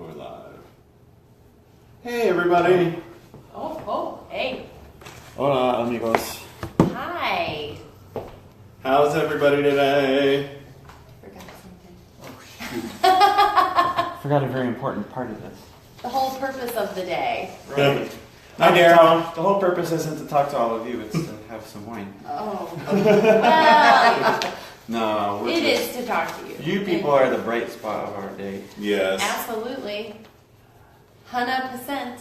We're live. Hey, everybody. Hey. Hola, amigos. Hi. How's everybody today? Forgot something. Forgot a very important part of this. The whole purpose of the day. Right. Hi, Daryl. The whole purpose isn't to talk to all of you, it's to have some wine. Oh. Well, No, it is to talk to you. You people are the bright spot of our day. Yes. Absolutely. 100%.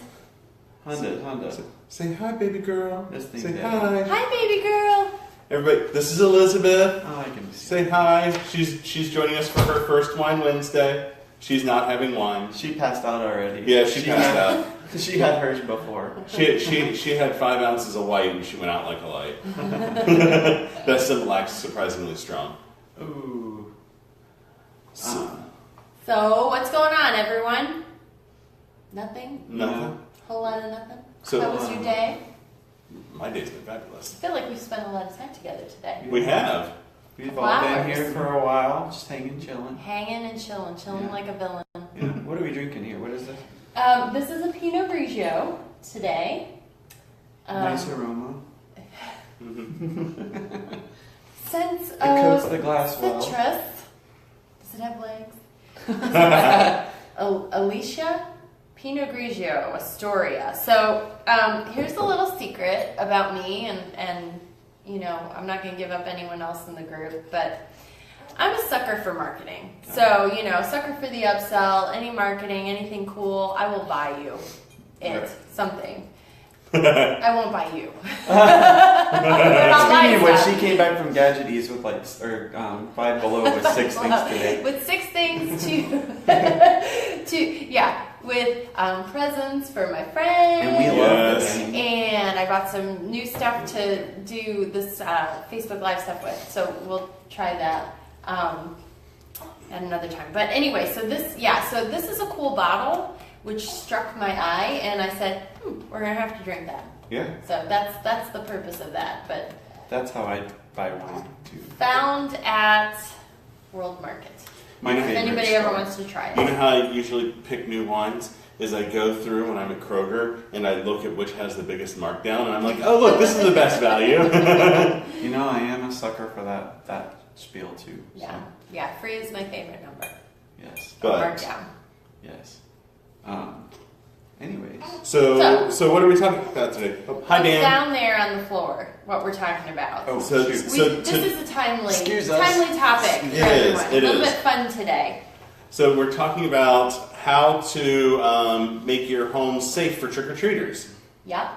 Honda. Say hi, baby girl. This thing Say dead. hi. Hi, baby girl. Everybody, this is Elizabeth. Oh, I can see. Say hi. She's joining us for her first Wine Wednesday. She's not having wine. She passed out already. Yeah, she passed out. She had hers before. She had 5 ounces of white and she went out like a light. That Similac's surprisingly strong. Ooh. So, So, what's going on, everyone? Nothing? nothing. Whole lot of nothing? So, How was your day? My day's been fabulous. I feel like we've spent a lot of time together today. We have. We've all been Flowers. here for a while, just hanging, chilling. Hanging and chilling Yeah. like a villain. Yeah. What are we drinking here? What is this? This is a Pinot Grigio today. Nice aroma. Sense It coats of the glass well. citrus. Does it have legs? Alicia Pinot Grigio Astoria. So here's a little secret about me, and you know, I'm not going to give up anyone else in the group, but I'm a sucker for marketing. So, you know, sucker for the upsell, any marketing, anything cool, I will buy you something. I won't buy you. But I'll buy Speaking of which, some. she came back from Gadget Ease with like, Five Below with 6 things today. With 6 things with presents for my friends. And we love Yes. this. And I bought some new stuff to do this Facebook Live stuff with, so we'll try that at another time. But anyway, so this is a cool bottle, which struck my eye, and I said, we're gonna have to drink that. Yeah. So that's the purpose of that. But That's how I buy wine too. found at World Market. My If favorite anybody store. ever wants to try You know it. how I usually pick new wines? Is I go through when I'm at Kroger and I look at which has the biggest markdown and I'm like, oh look, this is the best value. You know, I am a sucker for that spiel too. So, Yeah, free is my favorite number. yes. But Markdown. Yes. Anyways. so what are we talking about today? Oh, hi It's Dan. down there on the floor, what we're talking about. Oh, So- shoot. This is a timely Excuse us. topic for It is, everyone. it a little is. bit fun today. So we're talking about how to make your home safe for trick-or-treaters. Yep.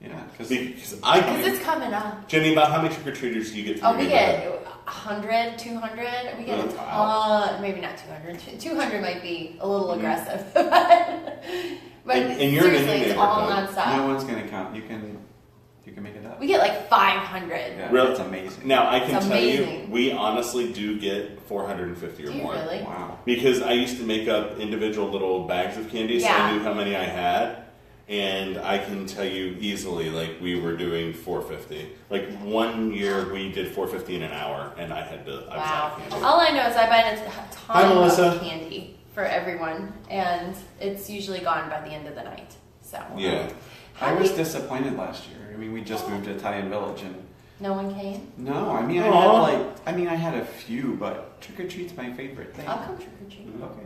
Yeah, because Because Because it's coming up. Jenny, about how many trick-or-treaters do you get through Oh, your we neighborhood? get 100, 200. We get a Wow. ton. Maybe not 200. 200 might be a little Mhm. aggressive. But And you're in a seriously, it's all neighborhood. nonstop. no one's gonna count. You can make it up. We get like 500. Yeah, Really? that's amazing. Now I can It's tell you, amazing. we honestly do get 450 or Do you more. really? Wow. Because I used to make up individual little bags of candy, so I Yeah. knew how many I had. And I can tell you easily, like, we were doing 450. Like, one year we did 450 in an hour, and I was Wow. out of candy. All I know is I buy a Hi, ton Melissa. of candy for everyone, and it's usually gone by the end of the night. So Yeah. I was disappointed last year. I mean, we just moved to Italian Village, and no one came. no, I mean, Aw. I had a few, but trick or treat's my favorite thing. I'll come trick or treat. Okay.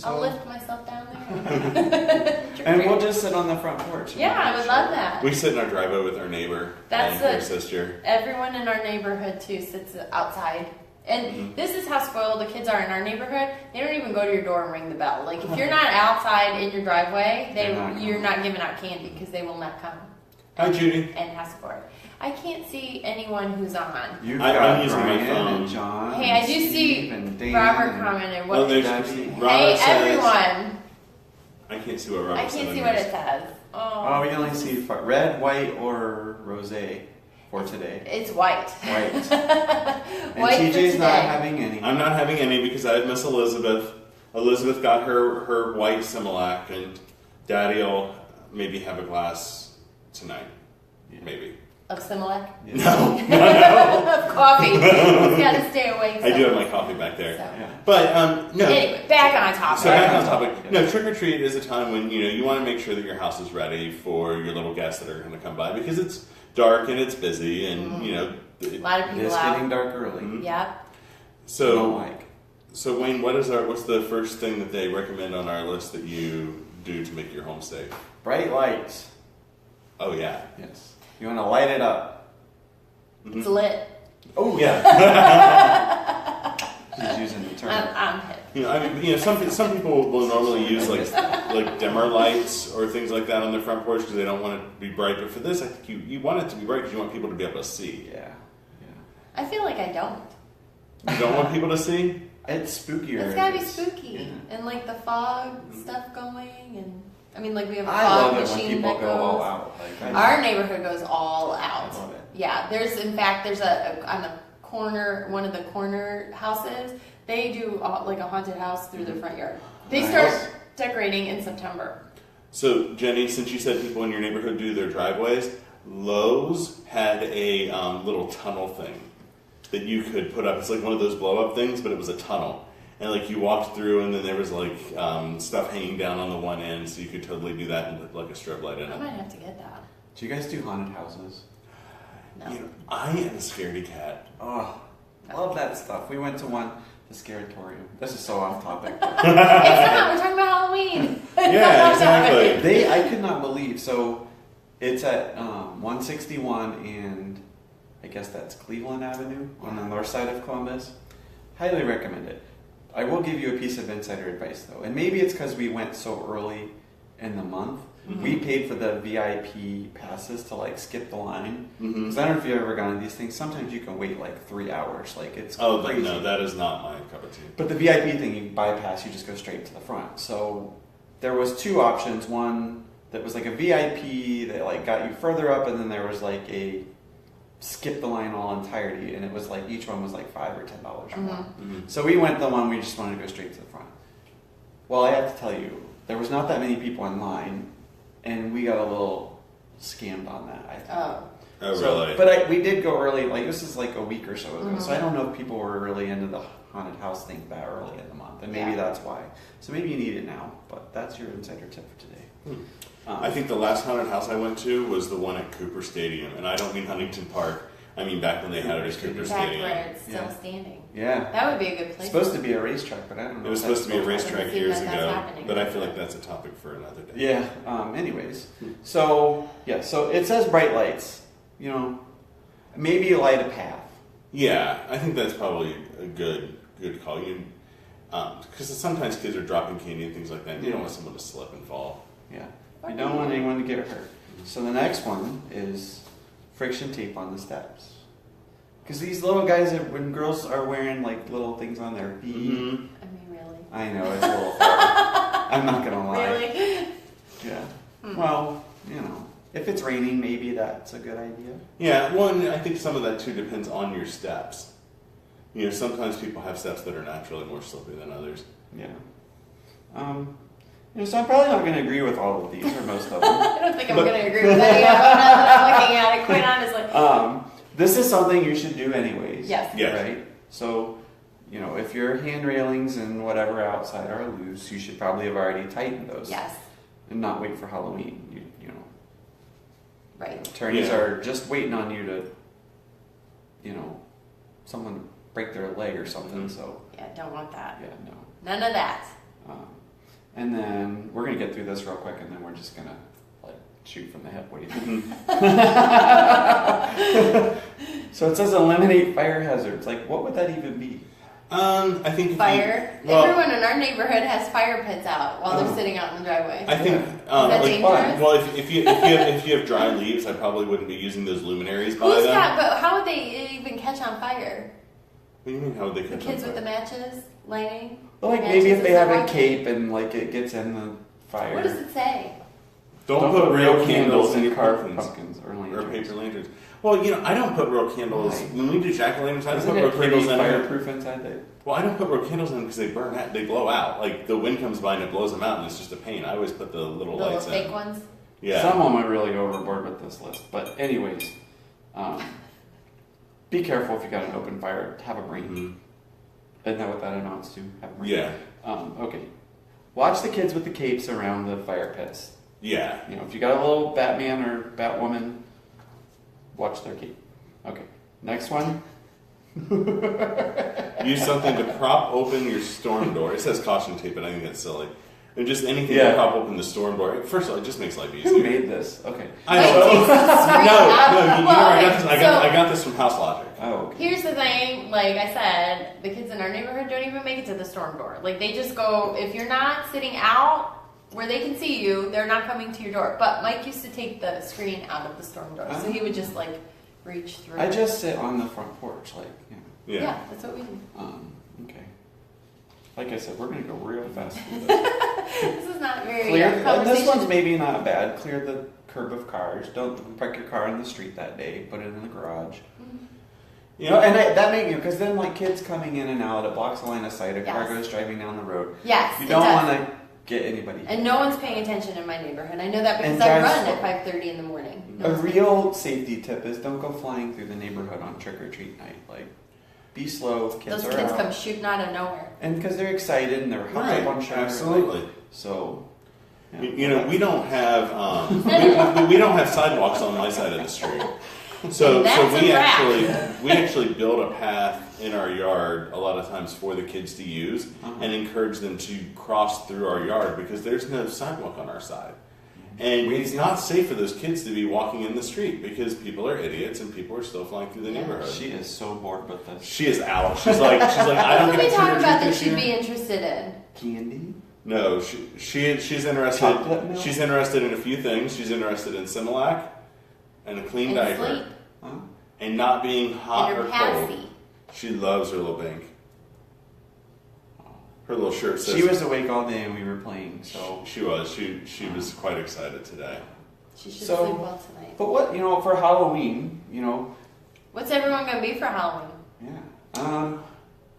I'll So- lift myself down there. Trick or And we'll treat. just sit on the front porch. Yeah, I would love that. We sit in our driveway with our neighbor That's and her it. sister. Everyone in our neighborhood too sits outside. And Mhm. this is how spoiled the kids are in our neighborhood. They don't even go to your door and ring the bell. Like if you're not outside in your driveway, They're not you're coming. not giving out candy because they will not come Hi, Judy. and ask for it. I can't see anyone who's on. You've I'm got using my Brian phone. and John. Hey, and I do see Steve and Dan Robert and- commented. Oh, What? there's Debbie. Robert Hey, says. everyone! I can't see what Robert I said. can't on see what yours. it says. Oh, we can only see red, white, or rosé for today. It's white. White. And White for TJ's not today. having any. I'm not having any because I have Miss Elizabeth. Elizabeth got her white Similac, and Daddy'll maybe have a glass tonight. Yeah. Maybe. Of Similac? No. Of coffee. He's got to stay awake. I do have so- my coffee back there. so. Yeah. But no. Anyway, back on topic. So back on topic. No, trick or treat is a time when you want to make sure that your house is ready for your little guests that are going to come by because it's dark and it's busy and A lot of It people is out. getting dark early. Mhm. Yep. I don't So like. so Wayne, what's the first thing that they recommend on our list that you do to make your home safe? Bright lights. Oh yeah. Yes. You want to light it up. It's lit. Oh Yeah. She's using the term. I'm hip. Some people will normally use like dimmer lights or things like that on their front porch because they don't want it to be bright. But for this, I think you want it to be bright because you want people to be able to see. Yeah. I feel like I don't. You don't want people to see? It's spookier. It's gotta be It's- spooky. yeah. And like the fog stuff going and I mean like we have a I fog love it when machine people that go all goes. out. Like, Our neighborhood goes all out. I love it. Yeah, there's in fact there's a on the corner, one of the corner houses. They do like a haunted house through their front yard. They Nice. start decorating in September. So Jenny, since you said people in your neighborhood do their driveways, Lowe's had a little tunnel thing that you could put up. It's like one of those blow up things, but it was a tunnel. And like you walked through, and then there was like stuff hanging down on the one end, so you could totally do that and put like a strobe light in I it. might have to get that. Do you guys do haunted houses? No. You know, I am a scaredy cat. Oh, love that stuff. We went to one, the Scaratorium. This is so off topic. but It's not. We're talking about Halloween. Yeah, exactly. I could not believe. So it's at 161 and I guess that's Cleveland Avenue on the north side of Columbus. Highly recommend it. I will give you a piece of insider advice though, and maybe it's because we went so early in the month. Mm-hmm. We paid for the VIP passes to like skip the line. Mhm. Because I don't know if you've ever gone to these things. Sometimes you can wait like 3 hours. Like it's Oh, crazy. no, that is not my cup of tea. But the VIP thing, you bypass, you just go straight to the front. So there was two options. One that was like a VIP that like got you further up, and then there was like a skip the line all entirety, and it was like each one was like $5 or $10 or more. Mhm. So we went the one we just wanted to go straight to the front. Well, I have to tell you, there was not that many people in line, and we got a little scammed on that. I think. Oh. Oh, So- really? But we did go early. Like this is like a week or so ago, Mhm. so I don't know if people were really into the haunted house thing that early in the month, and maybe Yeah. that's why. So maybe you need it now. But that's your insider tip for today. Hmm. Um, I think the last haunted house I went to was the one at Cooper Stadium, and I don't mean Huntington Park. I mean back when they had it at Cooper Back Stadium. where it's still Yeah. standing. Yeah, That would be a good it's place. supposed to be a racetrack, but I don't know. It was if supposed to be a that's racetrack Doesn't seem years that that's ago, happening. but I feel like that's a topic for another day. Yeah. Anyways, so yeah, so it says bright lights. You know, maybe you light a path. Yeah, I think that's probably a good call. Because sometimes kids are dropping candy and things like that. And you don't want someone to slip and fall. Yeah, you don't want anyone to get hurt. So the next one is friction tape on the steps. Because these little guys, when girls are wearing like little things on their feet, Mm-hmm. I mean, really. I know it's a little far. I'm not gonna lie. Really? Yeah. Well, you know, if it's raining, maybe that's a good idea. Yeah, well, and I think some of that too depends on your steps. You know, sometimes people have steps that are naturally more slippery than others. Yeah. So I'm probably not going to agree with all of these or most of them. I don't think I'm going to agree with any of them now that I'm looking at it, quite honestly. This is something you should do anyways. Yes. Yes. Right? So, you know, if your hand railings and whatever outside are loose, you should probably have already tightened those. Yes. And not wait for Halloween. You know, Right. attorneys Yeah. are just waiting on you to, you know, someone to break their leg or something. Mhm. So, Yeah, don't want that. yeah, no. None of that. And then we're gonna get through this real quick, and then we're just gonna like shoot from the hip. What do you think? So it says eliminate fire hazards. Like, what would that even be? I think if you- Fire. well, Everyone in our neighborhood has fire pits out while Oh. they're sitting out in the driveway. I think Is that like, dangerous? well, if you have dry leaves, I probably wouldn't be using those luminaries by Who's them. got? But how would they even catch on fire? What do you mean? How would they The catch kids on with the fire? matches lighting. Well, like Matches maybe if as they they're have a walking. cape and like it gets in the fire. What does it say? Don't put real candles in your carved pumpkins pumpkins or or lanterns. paper lanterns. Well, you know, I don't put real candles Why? when we do jack-o'-lanterns. I don't Isn't put real it pretty candles in there. fireproof inside there? Well, I don't put real candles in because they burn out. They blow out. Like the wind comes by and it blows them out, and it's just a pain. I always put the little The little lights fake in. ones. Yeah. Someone went really overboard with this list, but anyways, Be careful if you got an open fire. Have a brain. Mhm. Isn't that what that amounts to? Have a brain. Yeah. Okay. Watch the kids with the capes around the fire pits. Yeah. You know, if you got a little Batman or Batwoman, watch their cape. Okay. Next one. Use something to prop open your storm door. It says caution tape, but I think that's silly. And just anything Yeah. to prop open the storm door. First of all, it just makes life Who easier. made this? Okay. I It know. takes the screen No, out. no, you know Well, where I got okay, this. so- I got this from House Logic. Oh, okay. Here's the thing, like I said, the kids in our neighborhood don't even make it to the storm door. Like they just go, if you're not sitting out where they can see you, they're not coming to your door. But Mike used to take the screen out of the storm door, so he would just like reach through. I just sit on the front porch, like, you know. yeah, that's what we do. Okay. Like I said, we're gonna go real fast through this. This is not very Clear. And this conversation. one's maybe not bad. Clear the curb of cars. Don't park your car in the street that day. Put it in the garage. You You know, know, and that make you because then like kids coming in and out, it blocks a line of sight. A car Yes. goes driving down the road. Yes, You it don't does. want to get anybody. And no one's paying attention in my neighborhood. I know that because And I drive run slow. at 5:30 in the morning. No A one's paying real safety tip is don't go flying through the neighborhood on trick or treat night. Like, be slow. Kids Those are kids out. come shooting out of nowhere. And because they're excited and they're hopped right? up on sugar. Absolutely. So, yeah. You know, we don't have we don't have sidewalks on my side of the street. So And that's we a wrap. actually build a path in our yard a lot of times for the kids to use Uh-huh. and encourage them to cross through our yard because there's no sidewalk on our side. And it's not safe for those kids to be walking in the street because people are idiots and people are still flying through the Yeah. neighborhood. She is so bored with this. She is out. She's like I don't What are get we to talking about that this she'd year. be interested in? Candy? No, she's interested. Chocolate milk? She's interested in a few things. She's interested in Similac and a clean And diaper sleep. Huh? and not being hot And or her cold. passy. She loves her little bank. Her little shirt says She was awake all day and we were playing, so. She was. She was quite excited today. She should So- sleep well tonight. But what, for Halloween, What's everyone gonna be for Halloween? yeah.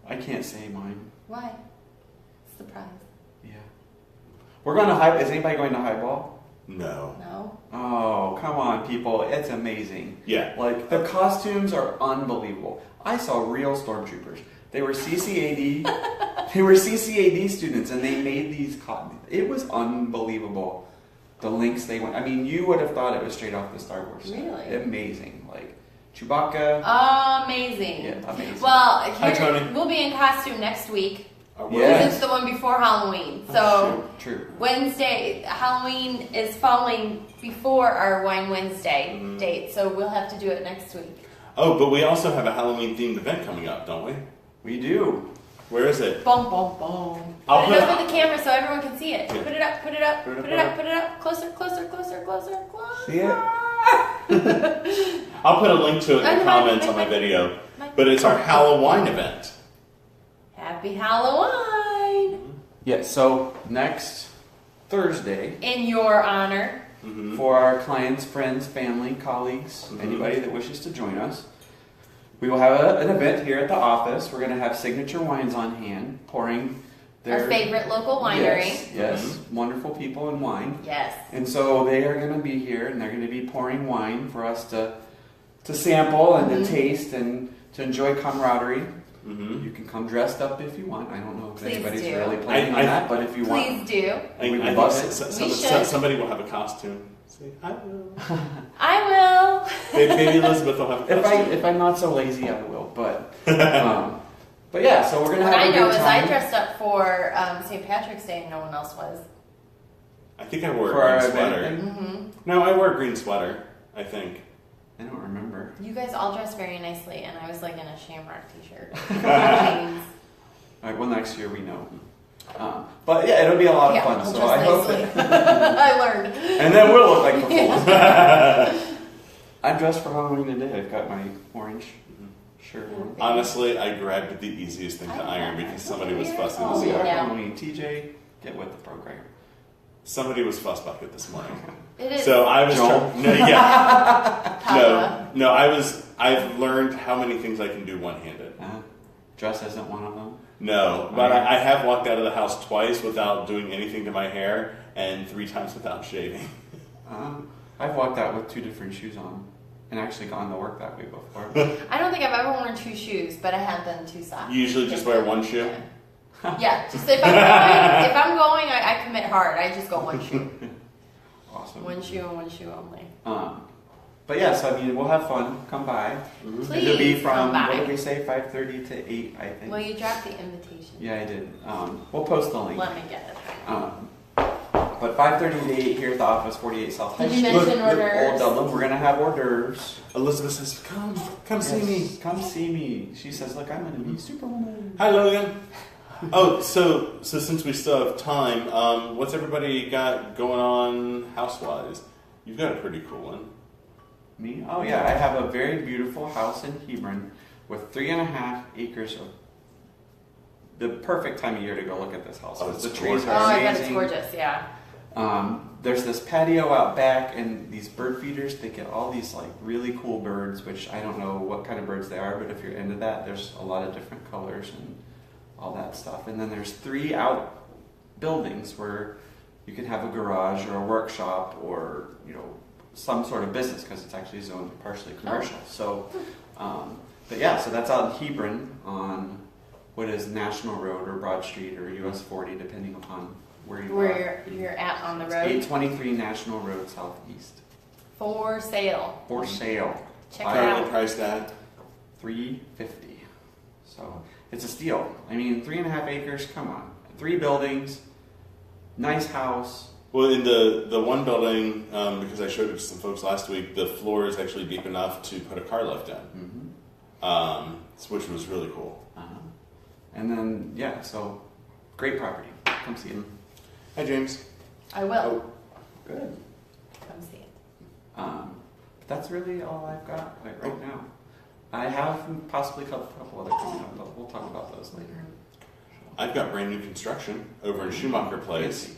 I can't say mine. Why? Surprise. Yeah. We're going to High, is anybody going to Highball? No. No. Oh, come on, people. It's amazing. Yeah. Like, the costumes are unbelievable. I saw real stormtroopers. They were CCAD. They were CCAD students, and they made these costumes. It was unbelievable. The links they went. I mean, you would have thought it was straight off the Star Wars. Really? Amazing. Like, Chewbacca. Amazing. Yeah, amazing. Well, Hi, here, Tony. we'll be in costume next week. We're- Yeah. Because it's the one before Halloween. So True. Wednesday, Halloween is falling before our Wine Wednesday Mhm. date. So we'll have to do it next week. Oh, but we also have a Halloween themed event coming up, don't we? We do. Where is it? Boom, boom, boom. I'll Put it put- up with the camera so everyone can see it. Yeah. Put it up, put it up, Put it up, put it up, put it up. Closer, closer, closer, closer, closer. See it? I'll put a link to it in I the know, comments on my video. But it's our Halloween event. Happy Halloween! Yeah, so next Thursday, In your honor. Mm-hmm. for our clients, friends, family, colleagues, Mhm. anybody that wishes to join us, we will have an event here at the office. We're going to have signature wines on hand, pouring their Our favorite local winery. Yes, yes, wonderful people in wine. Yes. And so they are going to be here, and they're going to be pouring wine for us to sample and Mhm. to taste and to enjoy camaraderie. Mm-hmm. You can come dressed up if you want. I don't know if Please anybody's do. really planning I- on that, but if you want, Please do. I We would think love it. We should. somebody will have a costume. See, I will. I will. Maybe Elizabeth will have a costume. if I'm not so lazy, I will. But yeah, so we're gonna What have I a know good is time I dressed up for St. Patrick's Day and no one else was. I think I wore for a our green event sweater. thing. Mm-hmm. No, I wore a green sweater. I think. I don't remember. You guys all dressed very nicely, and I was like in a Shamrock t-shirt. Jeans. All right, well, next year we know. But yeah, it'll be a lot of Yeah, fun. I'll So dress I hope nicely. that, I learned. and then we'll look like fools. I'm dressed for Halloween today. I've got my orange shirt on. Honestly, I grabbed the easiest thing to I iron know. because somebody was Weird. fussing Oh, this we are morning. Yeah. Halloween. TJ, get with the program. Somebody was fuss bucket this morning. It is. So I was Joel? no, yeah, Papa. no. I've learned how many things I can do one-handed. Dress isn't one of them. No, but I have walked out of the house twice without doing anything to my hair, and 3 times without shaving. I've walked out with 2 different shoes on, and actually gone to work that way before. I don't think I've ever worn 2 shoes, but I have done 2 socks. You usually just wear one shoe? Yeah, just if I'm going, I commit hard. I just go 1 shoe. Awesome. 1 shoe and 1 shoe only. But yeah, so I mean, we'll have fun. Come by. Please It'll be come from, by. what did we say, 5:30 to 8, I think. Well, you dropped the invitation. Yeah, I did. We'll post the link. Let me get it. But 5:30 to 8 here at the office, 48 South High Did you Street. mention Old hors Dublin. We're gonna have hors d'oeuvres. Elizabeth says, come see me. Yes, come see me. She says, look, I'm gonna be Superwoman. Hi, Logan. Oh, so since we still have time, what's everybody got going on house-wise? You've got a pretty cool one. Me? Oh yeah, I have a very beautiful house in Hebron with 3.5 acres of the perfect time of year to go look at this house. Oh, because it's the trees gorgeous. Oh, are I amazing. bet it's gorgeous. Yeah. There's this patio out back and these bird feeders that get all these like really cool birds, which I don't know what kind of birds they are, but if you're into that, there's a lot of different colors and all that stuff. And then there's 3 out buildings where you can have a garage or a workshop or, some sort of business because it's actually zoned partially commercial. So, but yeah, so that's out in Hebron on what is National Road or Broad Street or US 40, depending upon where you are. Where you're at on the road. 823 National Road Southeast. For sale. For sale. Check it Currently out. priced at? $350. So it's a steal. I mean, 3.5 acres, come on. 3 buildings, nice house. Well, in the one building, because I showed it to some folks last week, the floor is actually deep enough to put a car lift in, which was really cool. And then, yeah, so great property. Come see it. Hi, James. I will. Good. Come see it. But that's really all I've got right now. I have possibly a couple other coming up, but we'll talk about those later. I've got brand new construction over in Schumacher Place.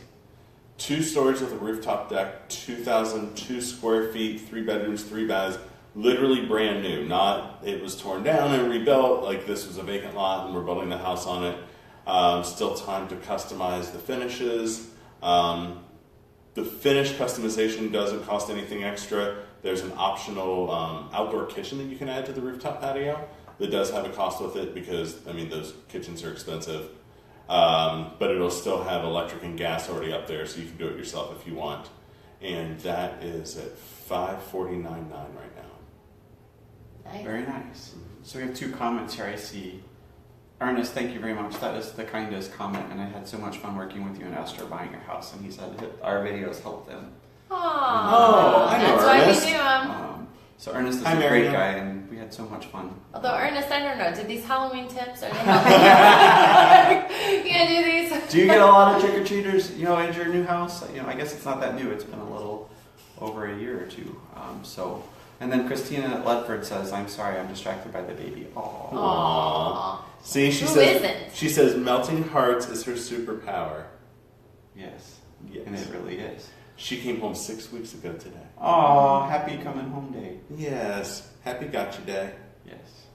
2 stories with a rooftop deck, 2,002 square feet, 3 bedrooms, 3 baths, literally brand new. Not it was torn down and rebuilt. Like this was a vacant lot and we're building the house on it. Still time to customize the finishes. The finish customization doesn't cost anything extra. There's an optional outdoor kitchen that you can add to the rooftop patio that does have a cost with it because, I mean, those kitchens are expensive. But it'll still have electric and gas already up there, so you can do it yourself if you want. And that is at $549.9 right now. Nice. Very nice. So we have 2 comments here I see. Ernest, thank you very much. That is the kindest comment, and I had so much fun working with you and Esther buying your house. And he said our videos helped them. Aww. Oh, I know That's why Ernest. we do them. So Ernest is Hi, a great Marianne. guy, and we had so much fun. Although Ernest, I don't know. Did these Halloween tips are they helping? You gonna do these? Do you get a lot of trick or treaters? At your new house. I guess it's not that new. It's been a little over a year or 2. And then Christina at Ledford says, "I'm sorry, I'm distracted by the baby." Aww. Aww. See, she Who says isn't? she says melting hearts is her superpower. Yes. Yes. And it really is. She came home 6 weeks ago today. Aw, happy coming home day. Yes, happy gotcha day. Yes.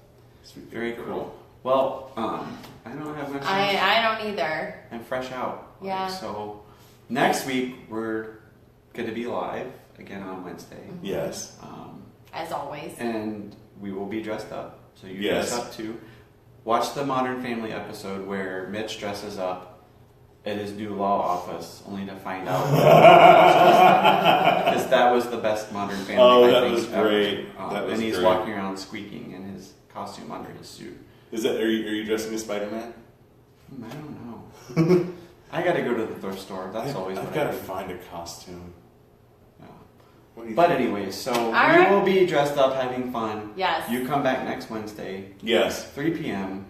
Sweet Very girl. cool. Well, I don't have much. I don't either. I'm fresh out. Yeah. So next week we're going to be live again on Wednesday. Yes. As always. And we will be dressed up. So you Yes. dress up too. Watch the Modern Family episode where Mitch dresses up at his new law office only to find out because that was the best Modern Family. Oh, I that think, was ever. great. That was and he's great. walking around squeaking in his costume under his suit. Is that are you dressing as Spider-Man? I don't know. I got to go to the thrift store. That's always I've what got I to do. find a costume. Yeah. What do you But think? anyway, so All we right. will be dressed up having fun. Yes. You come back next Wednesday, Yes, 3 p.m.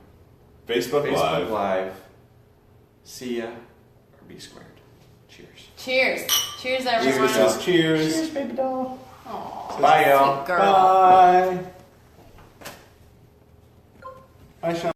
Facebook, Facebook Live. Live. See ya or be squared. Cheers. Cheers. Cheers, everyone. Cheers, says cheers. baby doll. Aw, Bye, y'all. sweet girl. Bye. Bye, Sean.